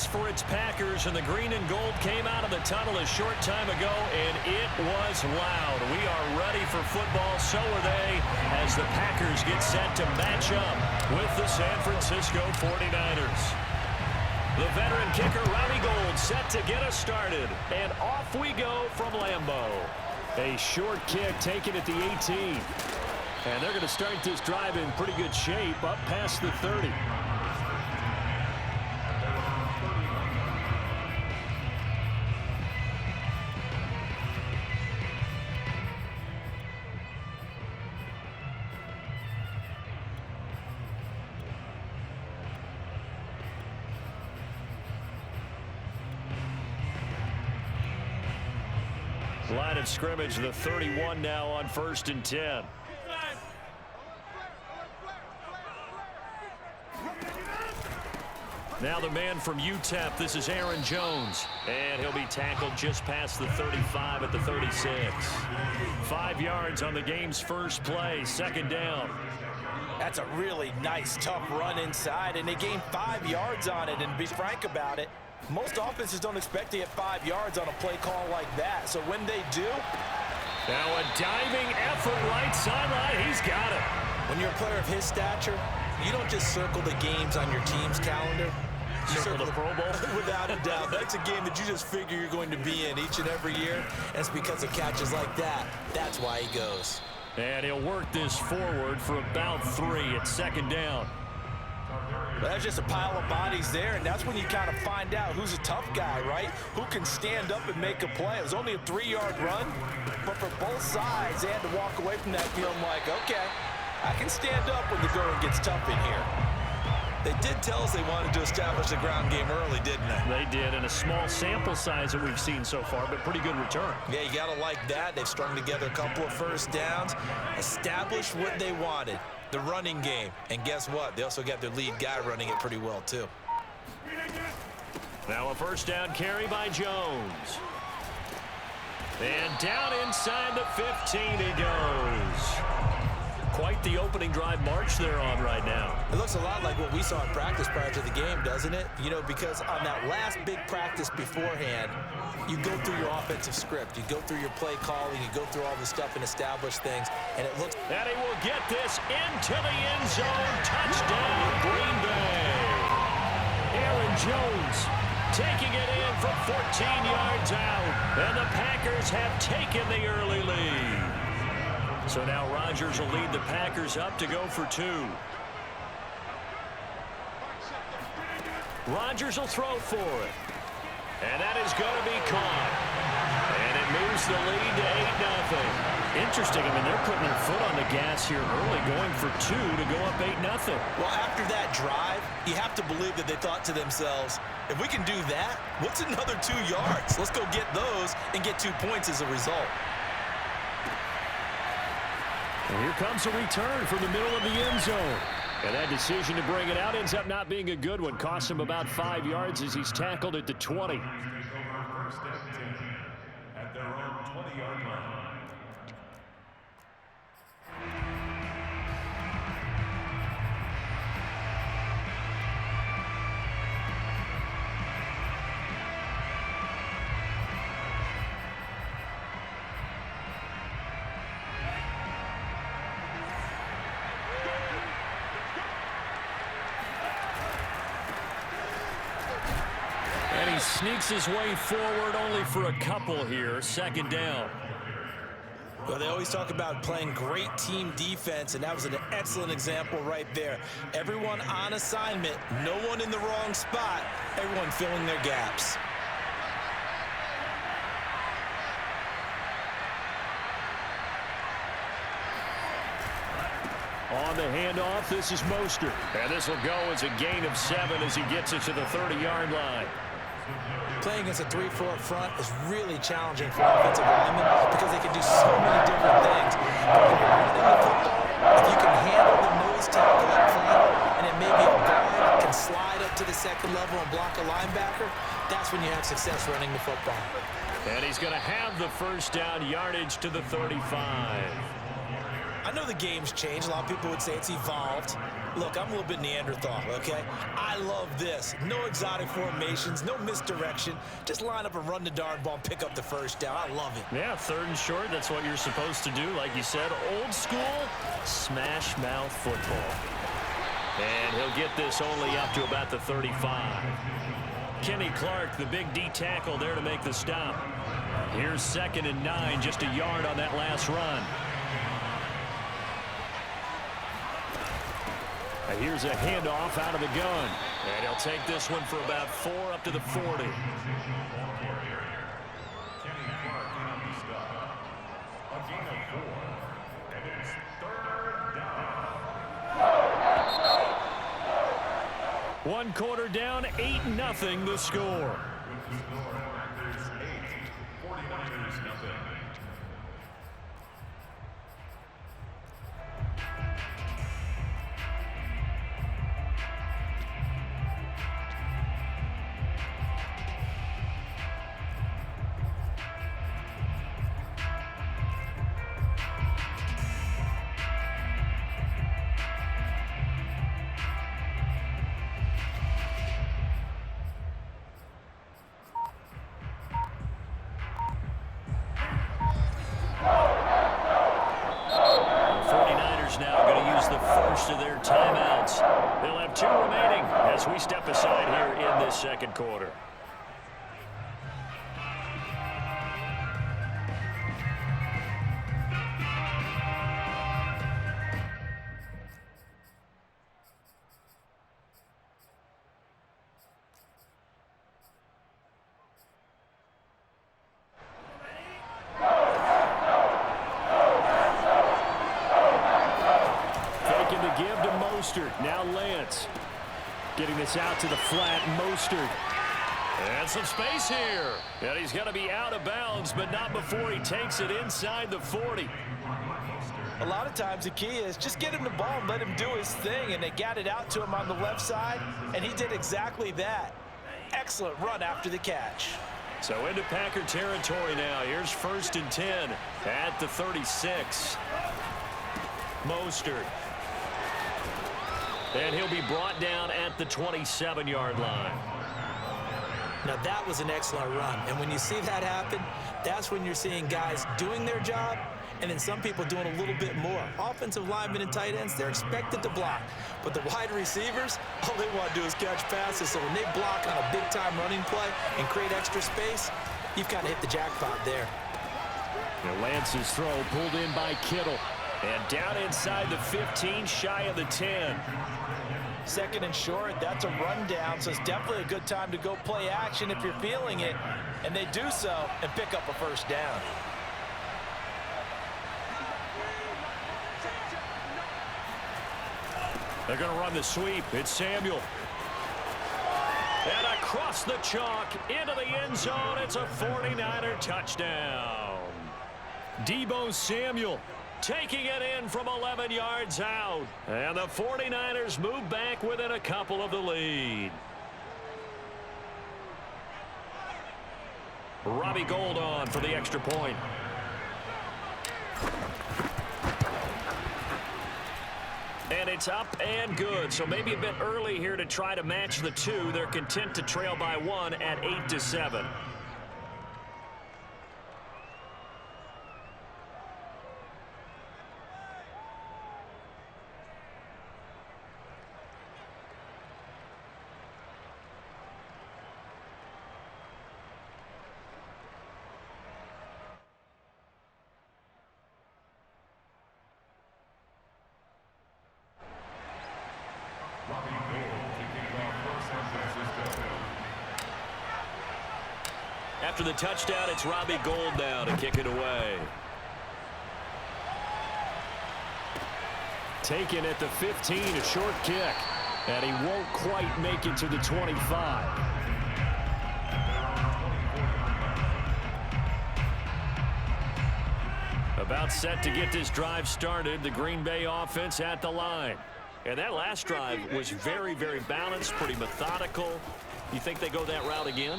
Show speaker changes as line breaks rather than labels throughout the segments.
offense for its Packers, and the green and gold came out of the tunnel a short time ago, and it was loud. We are ready for football, so are they, as the Packers get set to match up with the San Francisco 49ers. The veteran kicker, Robbie Gould, set to get us started, and off we go from Lambeau. A short kick taken at the 18. And they're going to start this drive in pretty good shape up past the 30. Line of scrimmage, the 31 now on 1st and 10. Now the man from UTEP, this is Aaron Jones. And he'll be tackled just past the 35 at the 36. 5 yards on the game's first play, 2nd down.
That's a really nice, tough run inside, and they gained 5 yards on it. And to be frank about it, most offenses don't expect to get 5 yards on a play call like that. So when they do...
Now a diving effort right sideline. He's got it.
When you're a player of his stature, you don't just circle the games on your team's calendar. You
circle the Pro Bowl?
Without a doubt. That's a game that you just figure you're going to be in each and every year. And it's because of catches like that. That's why he goes.
And he'll work this forward for about 3 at 2nd down.
But that's just a pile of bodies there, and that's when you kind of find out who's a tough guy, right? Who can stand up and make a play. It was only a 3-yard run, but for both sides, they had to walk away from that feeling like, okay, I can stand up when the going gets tough in here. They did tell us they wanted to establish the ground game early, didn't they?
They did, and a small sample size that we've seen so far, but pretty good return.
Yeah, you got to like that. They've strung together a couple of first downs, established what they wanted, the running game. And guess what? They also got their lead guy running it pretty well, too.
Now a 1st down carry by Jones. And down inside the 15 he goes. Quite the opening drive march they're on right now.
It looks a lot like what we saw in practice prior to the game, doesn't it? You know, because on that last big practice beforehand, you go through your offensive script. You go through your play calling. You go through all the stuff and establish things. And it looks...
And he will get this into the end zone. Touchdown, Green Bay. Aaron Jones taking it in from 14 yards out. And the Packers have taken the early lead. So now Rodgers will lead the Packers up to go for 2. Rodgers will throw for it. And that is going to be caught. And it moves the lead to 8-0. Interesting. I mean, they're putting their foot on the gas here early, going for 2 to go up 8-0.
Well, after that drive, you have to believe that they thought to themselves, if we can do that, what's another 2 yards? Let's go get those and get 2 points as a result.
And here comes a return from the middle of the end zone. And that decision to bring it out ends up not being a good one. Costs him about 5 yards as he's tackled at the 20.
At their own 20-yard line.
Sneaks his way forward only for a couple here. 2nd down.
Well, they always talk about playing great team defense, and that was an excellent example right there. Everyone on assignment, no one in the wrong spot, everyone filling their gaps.
On the handoff, this is Mostert. And this will go as a gain of 7 as he gets it to the 30-yard line.
Playing against a 3-4 front is really challenging for offensive linemen because they can do so many different things. But when you're running the football, if you can handle the nose tackle up front, and then maybe a guard can slide up to the 2nd level and block a linebacker, that's when you have success running the football.
And he's going to have the 1st down, yardage to the 35.
I know the game's changed. A lot of people would say it's evolved. Look, I'm a little bit Neanderthal, okay? I love this. No exotic formations, no misdirection. Just line up and run the darn ball and pick up the first down. I love it.
Yeah, 3rd and short, that's what you're supposed to do. Like you said, old school, smash mouth football. And he'll get this only up to about the 35. Kenny Clark, the big D tackle there to make the stop. Here's 2nd and 9, just a yard on that last run. Here's a handoff out of the gun. And he'll take this one for about 4 up to the 40.
Kenny Clark in on the stop. A gain of 4. And it's 3rd down.
1 quarter down, 8-0 the score.
With the score, Packers 8, 49ers nothing.
Of their timeouts. They'll have 2 remaining as we step aside here in this 2nd quarter. Now Lance getting this out to the flat. Mostert. And some space here. And he's going to be out of bounds, but not before he takes it inside the 40.
A lot of times the key is just get him the ball and let him do his thing, and they got it out to him on the left side, and he did exactly that. Excellent run after the catch.
So into Packer territory now. Here's 1st and 10 at the 36. Mostert. And he'll be brought down at the 27-yard line.
Now that was an excellent run, and when you see that happen, that's when you're seeing guys doing their job and then some people doing a little bit more. Offensive linemen and tight ends, they're expected to block, but the wide receivers, all they want to do is catch passes. So when they block on a big-time running play and create extra space, you've kind of hit the jackpot there.
Now Lance's throw pulled in by Kittle. And down inside the 15, shy of the 10.
2nd and short, that's a rundown, so it's definitely a good time to go play action if you're feeling it. And they do so and pick up a first down.
They're going to run the sweep. It's Samuel. And across the chalk into the end zone. It's a 49er touchdown. Deebo Samuel taking it in from 11 yards out. And the 49ers move back within a couple of the lead. Robbie Gould on for the extra point. And it's up and good. So maybe a bit early here to try to match the 2. They're content to trail by 1 at 8-7. After the touchdown, it's Robbie Gould now to kick it away. Taken at the 15, a short kick. And he won't quite make it to the 25. About set to get this drive started. The Green Bay offense at the line. And that last drive was very, very balanced, pretty methodical. You think they go that route again?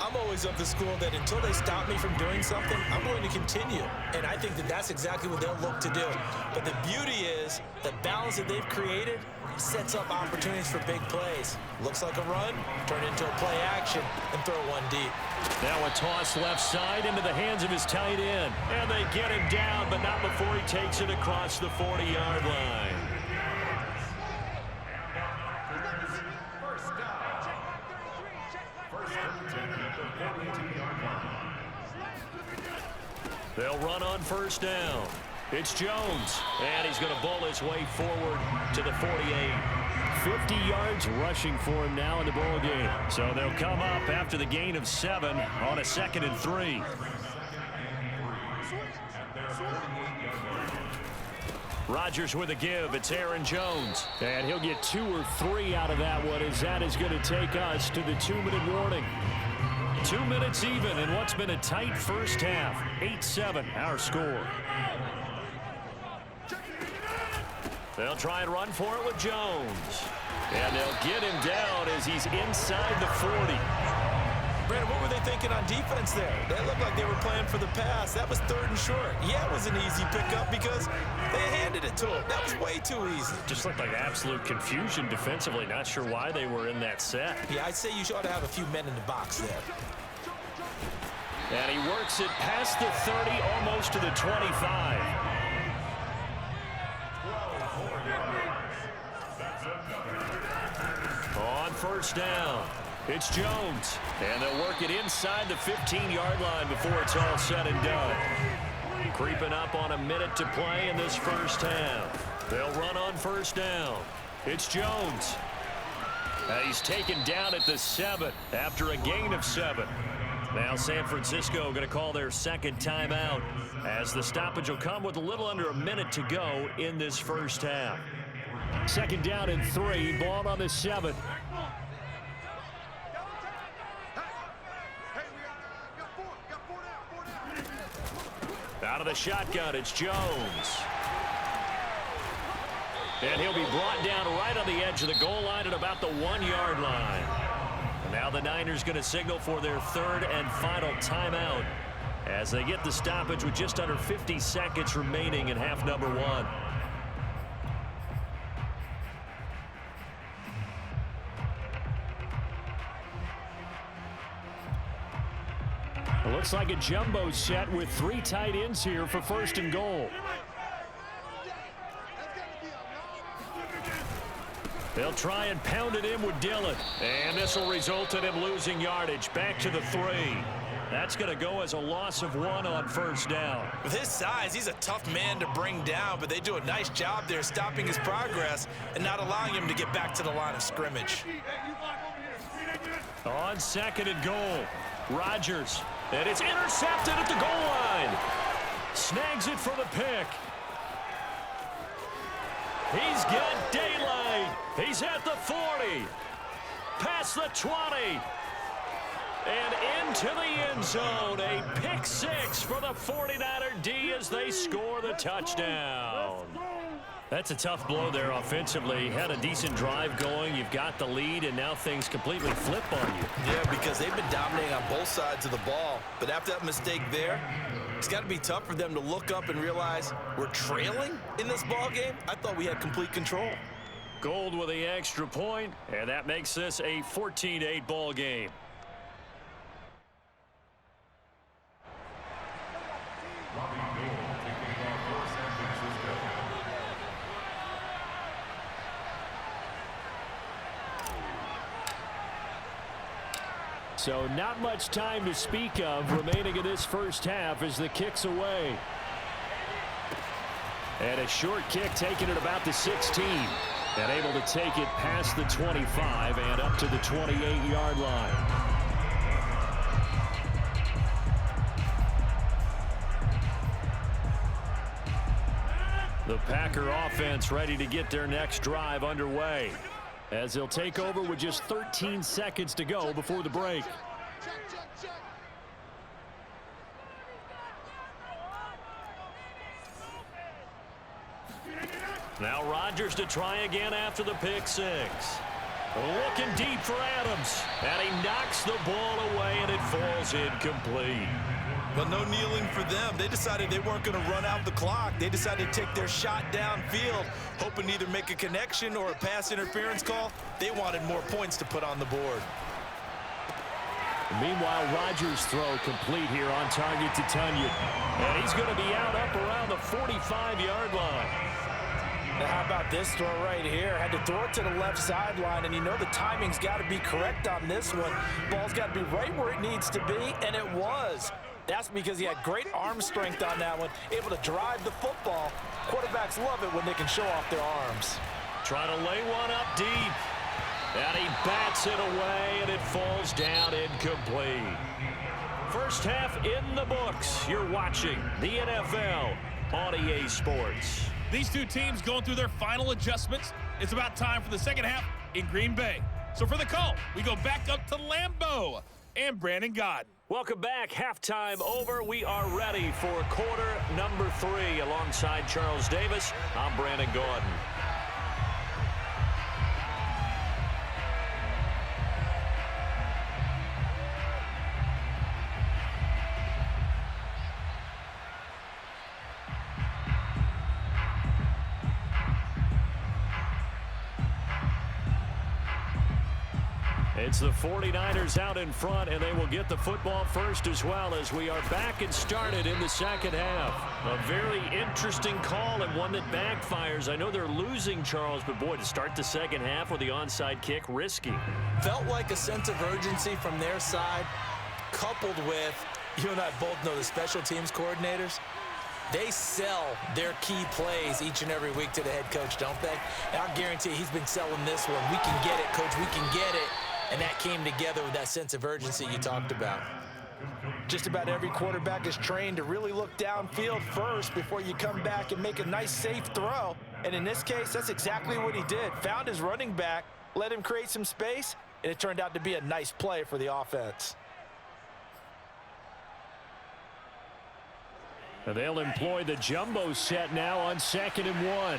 I'm always of the school that until they stop me from doing something, I'm going to continue. And I think that that's exactly what they'll look to do. But the beauty is the balance that they've created sets up opportunities for big plays. Looks like a run, turn into a play action, and throw one deep.
Now a toss left side into the hands of his tight end. And they get him down, but not before he takes it across the 40-yard line. They'll run on first down. It's Jones, and he's going to bull his way forward to the 48. 50 yards rushing for him now in the ball game. So they'll come up after the gain of 7 on a 2nd and 3. Rodgers with a give. It's Aaron Jones. And he'll get 2 or 3 out of that one, as that is going to take us to the 2-minute warning. 2 minutes even in what's been a tight first half. 8-7 our score. They'll try and run for it with Jones. And they'll get him down as he's inside the 40.
Brandon, what were they thinking on defense there? They looked like they were playing for the pass. That was 3rd and short. Yeah, it was an easy pickup because they handed it to him. That was way too easy.
Just looked like absolute confusion defensively. Not sure why they were in that set.
Yeah, I'd say you ought to have a few men in the box there.
And he works it past the 30, almost to the 25. On first down, it's Jones. And they'll work it inside the 15-yard line before it's all said and done. Creeping up on a minute to play in this first half. They'll run on first down. It's Jones. He's taken down at the 7 after a gain of 7. Now San Francisco going to call their 2nd timeout, as the stoppage will come with a little under a minute to go in this first half. 2nd down and 3, ball on the 7. Out of the shotgun, it's Jones. And he'll be brought down right on the edge of the goal line at about the 1-yard line. And now the Niners going to signal for their 3rd and final timeout as they get the stoppage with just under 50 seconds remaining in half number 1. It looks like a jumbo set with 3 tight ends here for 1st and goal. They'll try and pound it in with Dillon. And this will result in him losing yardage. Back to the 3. That's going to go as a loss of 1 on first down.
With his size, he's a tough man to bring down, but they do a nice job there stopping his progress and not allowing him to get back to the line of scrimmage.
On 2nd and goal, Rodgers. And it's intercepted at the goal line. Snags it for the pick. He's got daylight. He's at the 40. Past the 20. And into the end zone. A pick 6 for the 49er D as they score the touchdown. That's a tough blow there offensively. Had a decent drive going. You've got the lead, and now things completely flip on you.
Yeah, because they've been dominating on both sides of the ball. But after that mistake there, it's got to be tough for them to look up and realize we're trailing in this ball game. I thought we had complete control.
Gold with the extra point, and that makes this a 14-8 ball game. So not much time to speak of remaining in this first half as the kick's away. And a short kick taken at about the 16. And able to take it past the 25 and up to the 28-yard line. The Packer offense ready to get their next drive underway, as they'll take over with just 13 seconds to go before the break. Now Rodgers to try again after the pick 6. Looking deep for Adams. And he knocks the ball away, and it falls incomplete.
But no kneeling for them. They decided they weren't going to run out the clock. They decided to take their shot downfield, hoping to either make a connection or a pass interference call. They wanted more points to put on the board.
Meanwhile, Rodgers' throw complete here on target to Tunyon. And he's going to be out up around the 45-yard line.
Now how about this throw right here? Had to throw it to the left sideline, and you know the timing's got to be correct on this one. Ball's got to be right where it needs to be, and it was. That's because he had great arm strength on that one, able to drive the football. Quarterbacks love it when they can show off their arms.
Trying to lay one up deep. And he bats it away, and it falls down incomplete. First half in the books. You're watching the NFL on EA Sports.
These two teams going through their final adjustments. It's about time for the second half in Green Bay. So for the call, we go back up to Lambeau and Brandon Gaudin.
Welcome back. Halftime over. We are ready for quarter number 3. Alongside Charles Davis, I'm Brandon Gaudin. It's the 49ers out in front, and they will get the football first as well as we are back and started in the second half. A very interesting call and one that backfires. I know they're losing, Charles, but boy, to start the second half with the onside kick, risky.
Felt like a sense of urgency from their side, coupled with, you and I both know the special teams coordinators. They sell their key plays each and every week to the head coach, don't they? And I guarantee he's been selling this one. We can get it, coach, we can get it. And that came together with that sense of urgency you talked about. Just about every quarterback is trained to really look downfield first before you come back and make a nice, safe throw. And in this case, that's exactly what he did. Found his running back, let him create some space, and it turned out to be a nice play for the offense.
And they'll employ the jumbo set now on 2nd and 1.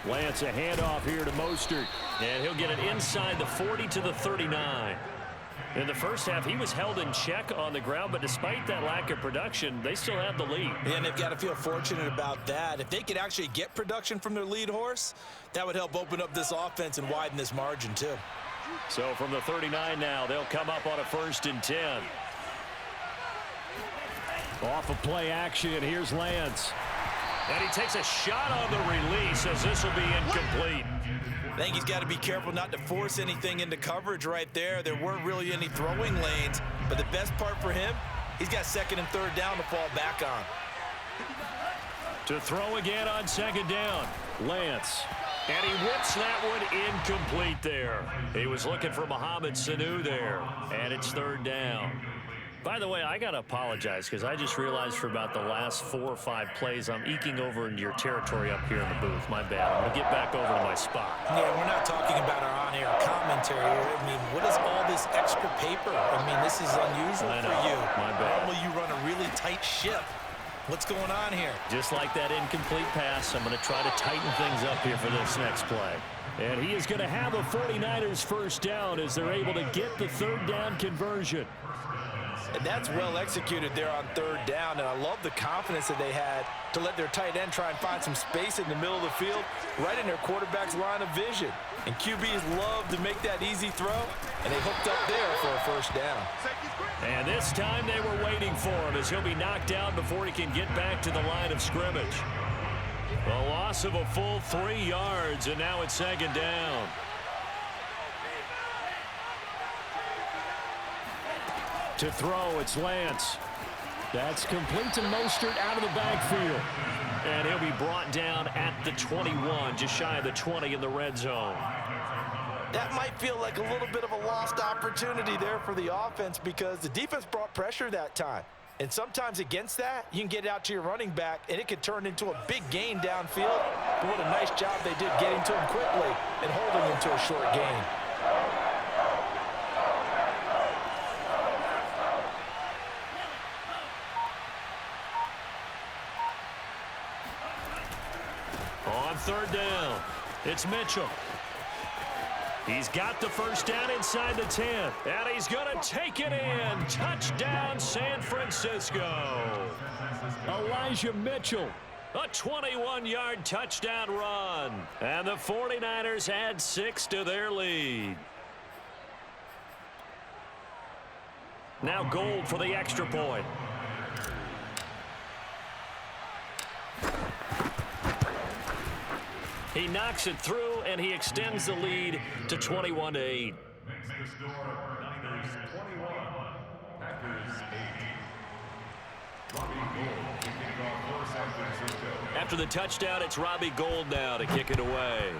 Lance, a handoff here to Mostert, and he'll get it inside the 40 to the 39. In the first half, he was held in check on the ground, but despite that lack of production, they still have the lead.
And they've got to feel fortunate about that. If they could actually get production from their lead horse, that would help open up this offense and widen this margin too.
So from the 39 now, they'll come up on a 1st and 10. Off of play action, here's Lance. And he takes a shot on the release as this will be incomplete.
I think he's got to be careful not to force anything into coverage right there. There weren't really any throwing lanes, but the best part for him, he's got 2nd and 3rd down to fall back on.
To throw again on 2nd down, Lance. And he whips that one incomplete there. He was looking for Mohamed Sanu there, and it's 3rd down. By the way, I got to apologize because I just realized for about the last 4 or 5 plays, I'm eking over into your territory up here in the booth. My bad. I'm going to get back over to my spot.
Yeah, we're not talking about our on-air commentary here. I mean, what is all this extra paper? I mean, this is unusual for you.
My bad.
Normally you run a really tight ship. What's going on here?
Just like that incomplete pass, I'm going to try to tighten things up here for this next play. And he is going to have a 49ers 1st down as they're able to get the 3rd down conversion.
And that's well executed there on 3rd down, and I love the confidence that they had to let their tight end try and find some space in the middle of the field, right in their quarterback's line of vision. And QBs love to make that easy throw, and they hooked up there for a 1st down.
And this time they were waiting for him as he'll be knocked down before he can get back to the line of scrimmage. A loss of a full 3 yards, and now it's 2nd down. To throw, it's Lance. That's complete to Mostert out of the backfield. And he'll be brought down at the 21, just shy of the 20 in the red zone.
That might feel like a little bit of a lost opportunity there for the offense because the defense brought pressure that time. And sometimes against that, you can get it out to your running back, and it could turn into a big gain downfield. But what a nice job they did getting to him quickly and holding him to a short gain.
third down. It's Mitchell. He's got the first down inside the 10. And he's going to take it in. Touchdown, San Francisco. Elijah Mitchell. A 21-yard touchdown run. And the 49ers add 6 to their lead. Now Gold for the extra point. He knocks it through, and he extends the lead to 21-8.
Makes the score Niners 21, Packers 8. Robbie Gould kicking it off for San Francisco.
After the touchdown, it's Robbie Gould now to kick it away.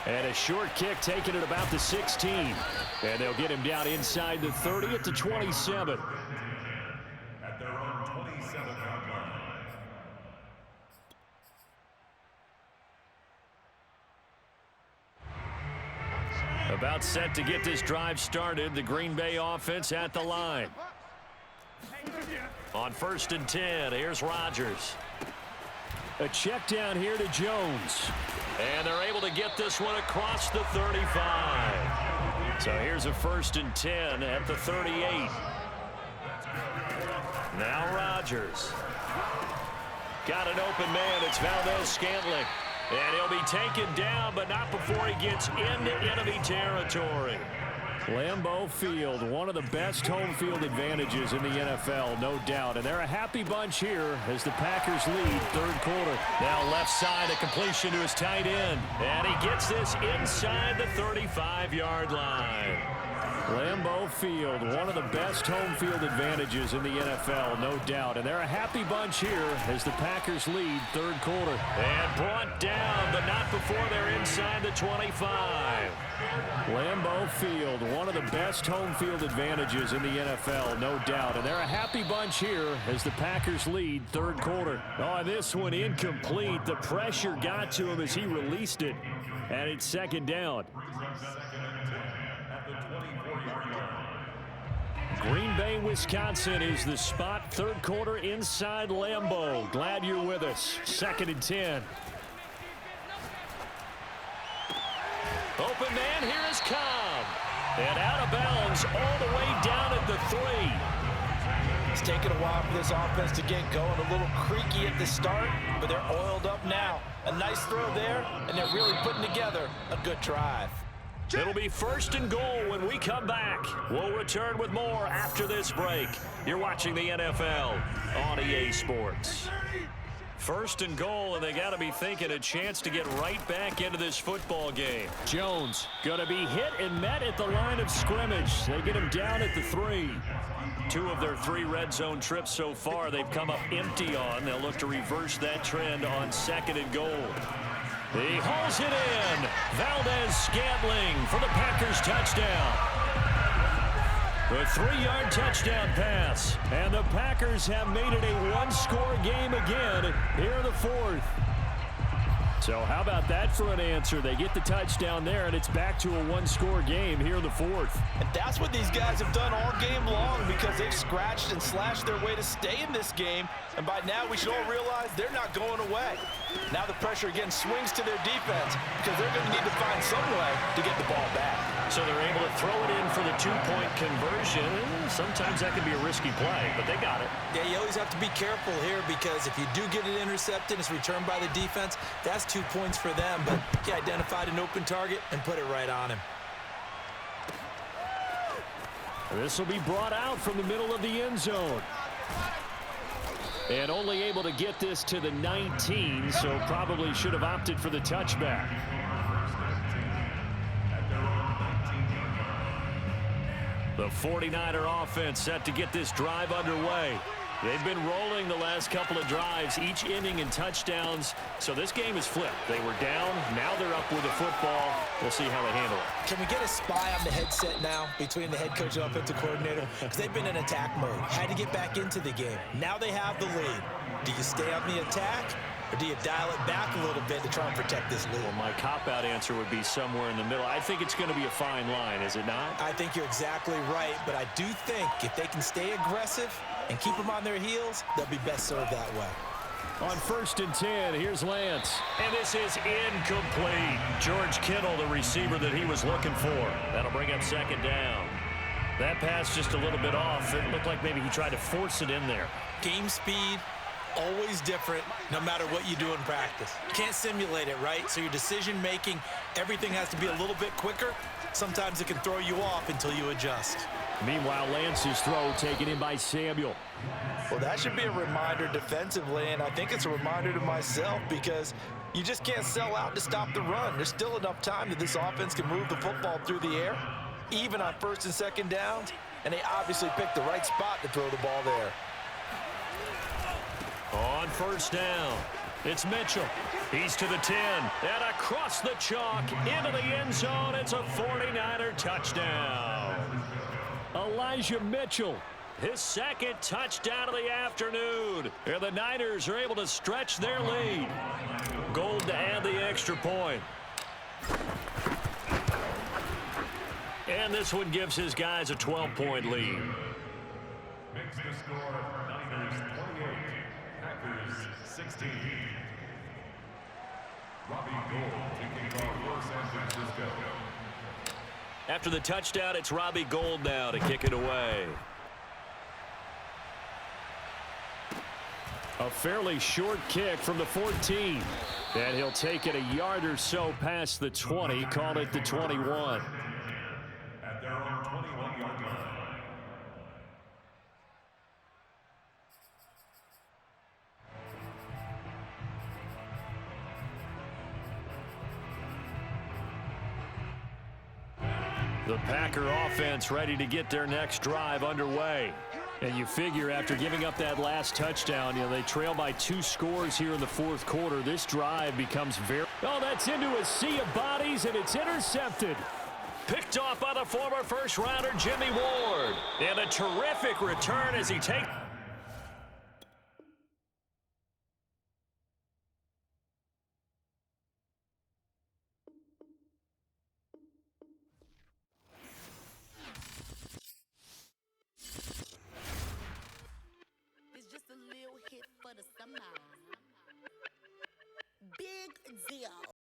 And a short kick taken at about the 16. And they'll get him down inside the 30 at the 27.
At their own 27-yard line.
About set to get this drive started. The Green Bay offense at the line. On 1st and 10, here's Rodgers. A check down here to Jones. And they're able to get this one across the 35. So here's a 1st and 10 at the 38. Now Rodgers. Got an open man. It's Valdez-Scantling. And he'll be taken down, but not before he gets into enemy territory. Lambeau Field, one of the best home field advantages in the NFL, no doubt. And they're a happy bunch here as the Packers lead third quarter. Now left side, a completion to his tight end. And he gets this inside the 35-yard line. Lambeau Field, one of the best home field advantages in the NFL, no doubt. And they're a happy bunch here as the Packers lead third quarter. And brought down, but not before they're inside the 25. Lambeau Field, one of the best home field advantages in the NFL, no doubt. And they're a happy bunch here as the Packers lead third quarter. Oh, this one incomplete. The pressure got to him as he released it. And it's second down. Green Bay, Wisconsin is the spot. Third quarter inside Lambeau. Glad you're with us. 2nd and 10. Open man, here is Cobb. And out of bounds all the way down at the 3.
It's taken a while for this offense to get going. A little creaky at the start, but they're oiled up now. A nice throw there, and they're really putting together a good drive.
It'll be 1st and goal when we come back. We'll return with more after this break. You're watching the NFL on EA Sports. 1st and goal, and they got to be thinking a chance to get right back into this football game. Jones going to be hit and met at the line of scrimmage. They get him down at the 3. 2 of their 3 red zone trips so far they've come up empty on. They'll look to reverse that trend on 2nd and goal. He hauls it in. Valdez-Scantling for the Packers touchdown. The 3-yard touchdown pass. And the Packers have made it a one-score game again here in the 4th. So how about that for an answer? They get the touchdown there, and it's back to a one-score game here in the 4th.
And that's what these guys have done all game long because they've scratched and slashed their way to stay in this game. And by now, we should all realize they're not going away. Now the pressure again swings to their defense because they're going to need to find some way to get the ball back.
So they're able to throw it in for the 2-point conversion. Sometimes that can be a risky play, but they got it.
Yeah, you always have to be careful here because if you do get it intercepted, it's returned by the defense, that's 2 points for them. But he identified an open target and put it right on him.
This will be brought out from the middle of the end zone. And only able to get this to the 19, so probably should have opted for the touchback. The 49er offense set to get this drive underway. They've been rolling the last couple of drives, each inning in touchdowns. So this game is flipped. They were down. Now they're up with the football. We'll see how they handle it.
Can we get a spy on the headset now between the head coach and offensive coordinator? Because they've been in attack mode. Had to get back into the game. Now they have the lead. Do you stay on the attack? Or do you dial it back a little bit to try and protect this lead?
Well, my cop-out answer would be somewhere in the middle. I think it's going to be a fine line, is it not?
I think you're exactly right, but I do think if they can stay aggressive and keep them on their heels, they'll be best served that way.
On 1st and 10, here's Lance. And this is incomplete. George Kittle, the receiver that he was looking for. That'll bring up 2nd down. That pass just a little bit off. It looked like maybe he tried to force it in there.
Game speed, always different, no matter what you do in practice. You can't simulate it, right? So your decision making, everything has to be a little bit quicker. Sometimes it can throw you off until you adjust.
Meanwhile, Lance's throw taken in by Samuel.
Well, that should be a reminder defensively, and I think it's a reminder to myself because you just can't sell out to stop the run. There's still enough time that this offense can move the football through the air, even on 1st and 2nd downs, and they obviously picked the right spot to throw the ball there.
On 1st down, it's Mitchell. He's to the 10, and across the chalk, into the end zone. It's a 49er touchdown. Elijah Mitchell, his 2nd touchdown of the afternoon. And the Niners are able to stretch their lead. Gold to add the extra point. And this one gives his guys a 12-point lead.
Makes the score Niners 28, Packers 16. Robbie Gould taking off for San Francisco.
After the touchdown, it's Robbie Gould now to kick it away. A fairly short kick from the 14. And he'll take it a yard or so past the 20, call it the 21.
At their own 21-yard line.
The Packer offense ready to get their next drive underway. And you figure after giving up that last touchdown, they trail by 2 scores here in the 4th quarter. This drive becomes very... Oh, that's into a sea of bodies, and it's intercepted. Picked off by the former first-rounder Jimmy Ward. And a terrific return as he takes...
It's just a little hit for the summer. Big deal.